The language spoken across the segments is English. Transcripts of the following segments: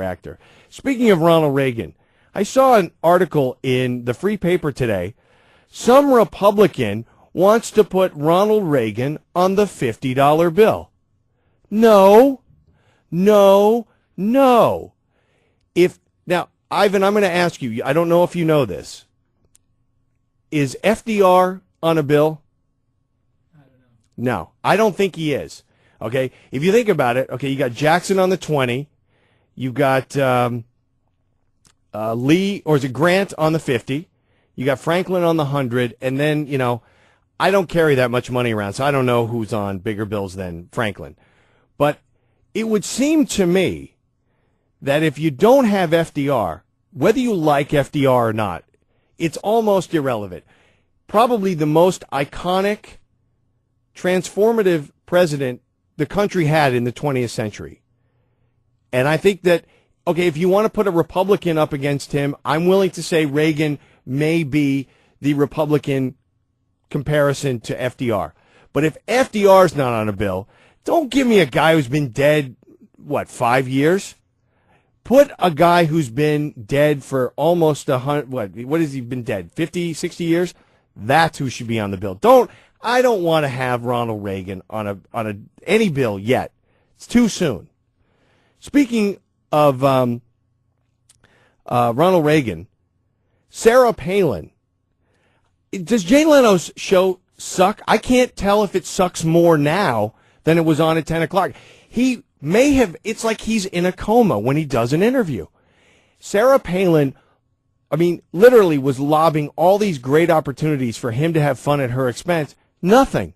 actor. Speaking of Ronald Reagan, I saw an article in the Free Paper today. Some Republican wants to put Ronald Reagan on the $50 bill. No. Now, Ivan, I'm going to ask you, I don't know if you know this. Is FDR on a bill? I don't know. No, I don't think he is. Okay, if you think about it, okay, you got Jackson on the 20, you got Lee, or is it Grant on the 50, you got Franklin on the 100, and then, I don't carry that much money around, so I don't know who's on bigger bills than Franklin. But it would seem to me that if you don't have FDR, whether you like FDR or not, it's almost irrelevant. Probably the most iconic, transformative president the country had in the 20th century. And I think that, okay, if you want to put a Republican up against him, I'm willing to say Reagan may be the Republican comparison to FDR. But if FDR's not on a bill, don't give me a guy who's been dead, 5 years? Put a guy who's been dead for almost 100, what has he been dead, 50, 60 years? That's who should be on the bill. I don't want to have Ronald Reagan on any bill yet. It's too soon. Speaking of Ronald Reagan, Sarah Palin. Does Jay Leno's show suck? I can't tell if it sucks more now than it was on at 10 o'clock. He may have, it's like he's in a coma when he does an interview. Sarah Palin, literally was lobbing all these great opportunities for him to have fun at her expense. Nothing.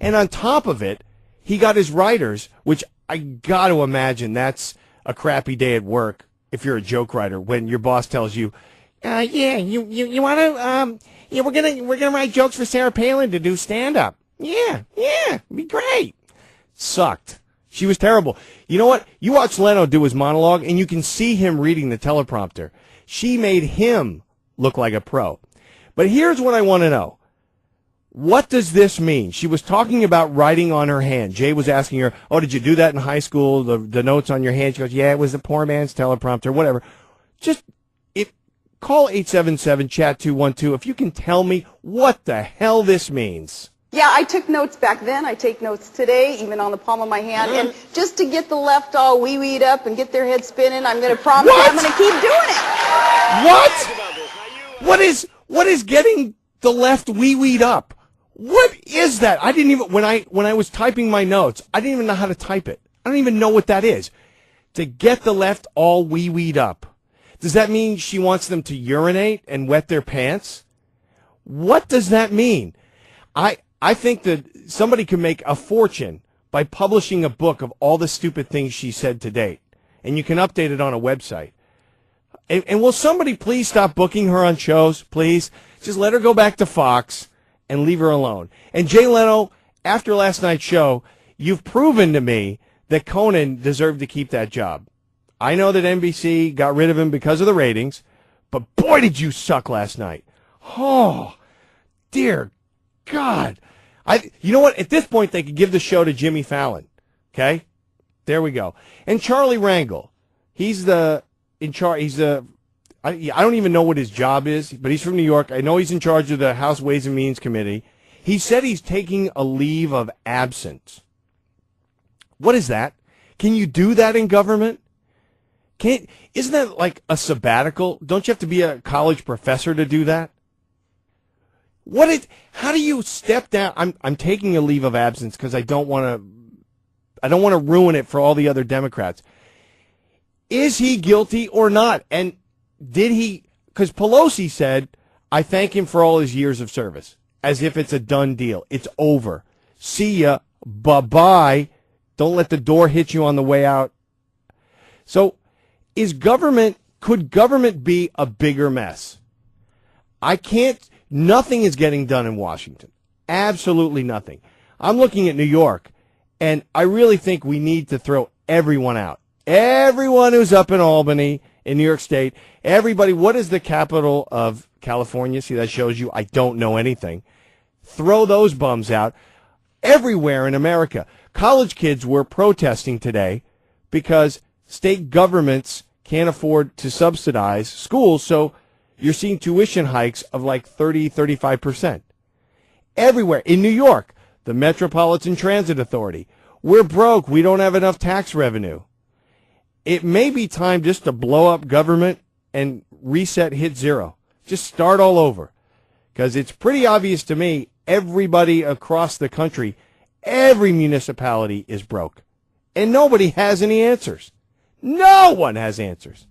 And on top of it, he got his writers, which I got to imagine that's a crappy day at work if you're a joke writer, when your boss tells you, you want to, we're gonna write jokes for Sarah Palin to do stand-up. Yeah, it'd be great. Sucked. She was terrible. You know what? You watch Leno do his monologue, and you can see him reading the teleprompter. She made him look like a pro. But here's what I want to know. What does this mean? She was talking about writing on her hand. Jay was asking her, did you do that in high school, the notes on your hand? She goes, yeah, it was the poor man's teleprompter, whatever. Call 877-CHAT-212 if you can tell me what the hell this means. Yeah, I took notes back then. I take notes today, even on the palm of my hand. And just to get the left all wee-weed up and get their head spinning, I'm going to promise I'm going to keep doing it. What? What is getting the left wee-weed up? What is that? I didn't even, when I was typing my notes, I didn't even know how to type it. I don't even know what that is. To get the left all wee-weed up. Does that mean she wants them to urinate and wet their pants? What does that mean? I think that somebody could make a fortune by publishing a book of all the stupid things she said to date. And you can update it on a website. And will somebody please stop booking her on shows, please? Just let her go back to Fox and leave her alone. And Jay Leno, after last night's show, you've proven to me that Conan deserved to keep that job. I know that NBC got rid of him because of the ratings, but boy, did you suck last night. Oh, dear God. You know what? At this point, they could give the show to Jimmy Fallon. Okay? There we go. And Charlie Rangel, he's in charge. I don't even know what his job is, but he's from New York. I know he's in charge of the House Ways and Means Committee. He said he's taking a leave of absence. What is that? Can you do that in government? Isn't that like a sabbatical? Don't you have to be a college professor to do that? How do you step down? I'm taking a leave of absence because I don't want to ruin it for all the other Democrats. Is he guilty or not? And did he, because Pelosi said, I thank him for all his years of service, as if it's a done deal. It's over. See ya. Bye-bye. Don't let the door hit you on the way out. So, could government be a bigger mess? Nothing is getting done in Washington. Absolutely nothing. I'm looking at New York, and I really think we need to throw everyone out. Everyone who's up in Albany, in New York State, everybody, what is the capital of California? See, that shows you I don't know anything. Throw those bums out. Everywhere in America. College kids were protesting today because State governments can't afford to subsidize schools, so you're seeing tuition hikes of like 30, 35%. Everywhere. In New York, the Metropolitan Transit Authority, we're broke. We don't have enough tax revenue. It may be time just to blow up government and reset, hit zero. Just start all over. Because it's pretty obvious to me, everybody across the country, every municipality is broke. And nobody has any answers. No one has answers.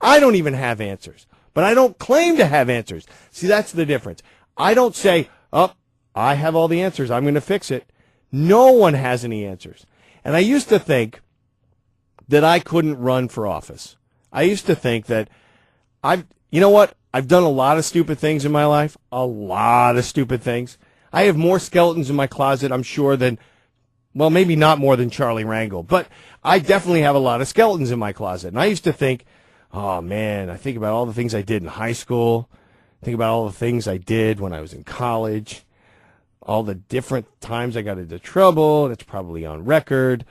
I don't even have answers. But I don't claim to have answers. See, that's the difference. I don't say, oh, I have all the answers. I'm going to fix it. No one has any answers. And I used to think that I couldn't run for office. I used to think that you know what? I've done a lot of stupid things in my life. A lot of stupid things. I have more skeletons in my closet, I'm sure, than, well, maybe not more than Charlie Rangel, but I definitely have a lot of skeletons in my closet. And I used to think, oh, man, I think about all the things I did in high school. Think about all the things I did when I was in college. All the different times I got into trouble. That's probably on record.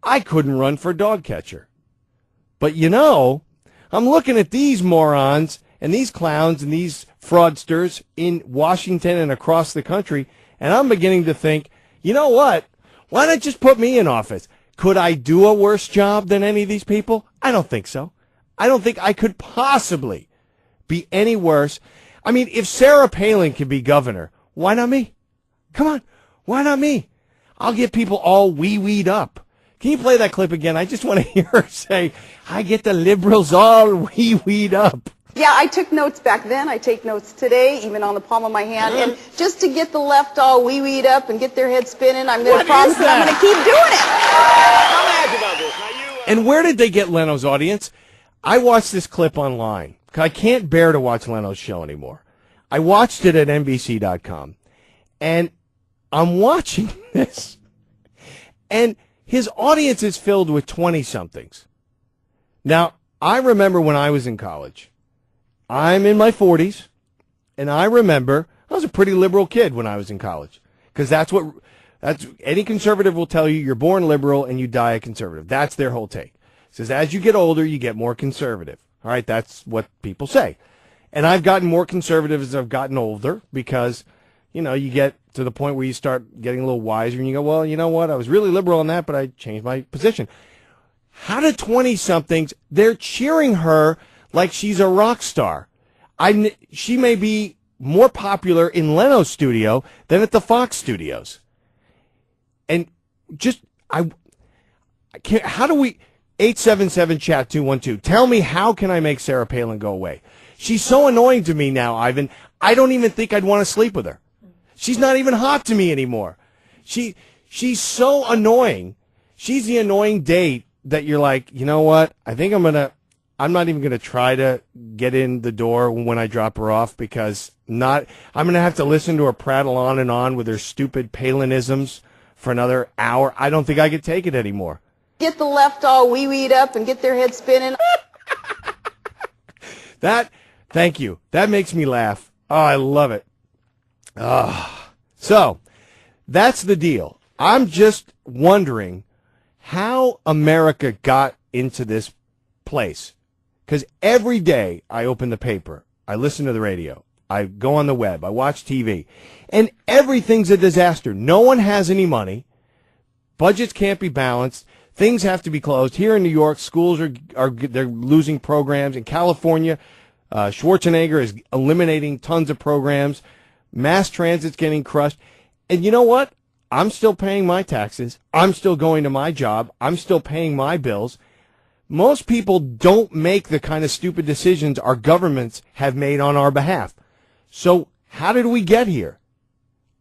I couldn't run for dog catcher. But, you know, I'm looking at these morons and these clowns and these fraudsters in Washington and across the country, and I'm beginning to think, you know what? Why not just put me in office? Could I do a worse job than any of these people? I don't think so. I don't think I could possibly be any worse. I mean, if Sarah Palin could be governor, why not me? Come on, why not me? I'll get people all wee-weed up. Can you play that clip again? I just want to hear her say, I get the liberals all wee-weed up. Yeah, I took notes back then. I take notes today, even on the palm of my hand. And just to get the left all wee-weed up and get their head spinning, I'm going to promise that I'm going to keep doing it. And where did they get Leno's audience? I watched this clip online. I can't bear to watch Leno's show anymore. I watched it at NBC.com. And I'm watching this. And his audience is filled with 20-somethings. Now, I remember when I was in college. I'm in my 40s, and I remember I was a pretty liberal kid when I was in college, because that's any conservative will tell you. You're born liberal and you die a conservative. That's their whole take. It says as you get older, you get more conservative. All right, that's what people say. And I've gotten more conservative as I've gotten older because, you know, you get to the point where you start getting a little wiser and you go, well, you know what? I was really liberal on that, but I changed my position. How do 20-somethings, they're cheering her like she's a rock star. She may be more popular in Leno's studio than at the Fox studios. And just, how do we, 877-CHAT-212, tell me how can I make Sarah Palin go away? She's so annoying to me now, Ivan. I don't even think I'd want to sleep with her. She's not even hot to me anymore. She's so annoying. She's the annoying date that you're like, you know what? I think I'm not even going to try to get in the door when I drop her off because I'm going to have to listen to her prattle on and on with her stupid Palinisms for another hour. I don't think I could take it anymore. Get the left all wee-weed up and get their head spinning. Thank you. That makes me laugh. Oh, I love it. So that's the deal. I'm just wondering how America got into this place. Because every day I open the paper, I listen to the radio, I go on the web, I watch TV, and everything's a disaster. No one has any money. Budgets can't be balanced. Things have to be closed. Here in New York, schools they're losing programs. In California, Schwarzenegger is eliminating tons of programs. Mass transit's getting crushed. And you know what? I'm still paying my taxes. I'm still going to my job. I'm still paying my bills. Most people don't make the kind of stupid decisions our governments have made on our behalf. So how did we get here?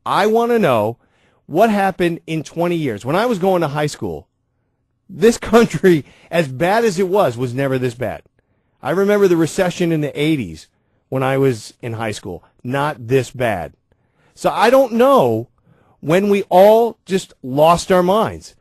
I want to know what happened in 20 years. When I was going to high school, this country, as bad as it was never this bad. I remember the recession in the 80s when I was in high school. Not this bad. So I don't know when we all just lost our minds.